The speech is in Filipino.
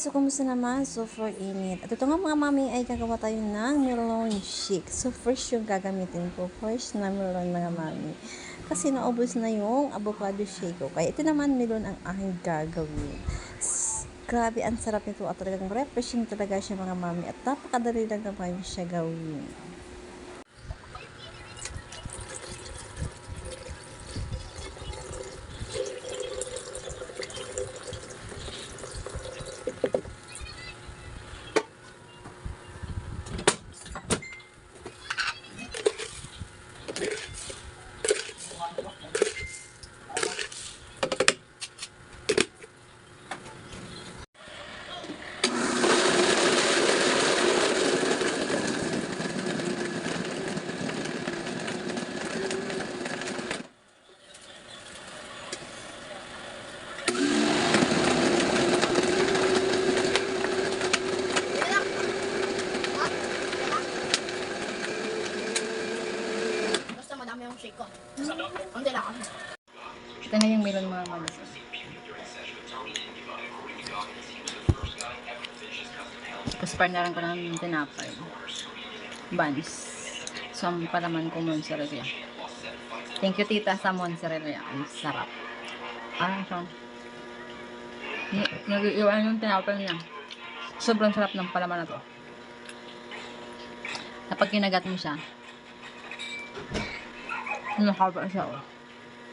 So, kumusta naman? Super init. At ito nga mga mami ay gagawa tayo ng melon shake. So, first yung gagamitin ko. First na melon mga mami. Kasi naubos na yung avocado shake ko. Kaya ito naman melon ang aking gagawin. Grabe, ang sarap nito at talagang refreshing talaga siya mga mami. At napakadali lang naman siya gawin. Yung shake ko. Hindi lang ako. Ito na yung melon mga mami. Tapos parnaran ko ng tinapay. Buns. So, ang palaman ko mozzarella. Thank you tita sa mozzarella. Ang sarap. So, nag-iwan yung tinapay niya. Sobrang sarap ng palaman na to. Kapag kinagat mo siya, nakakaba siya.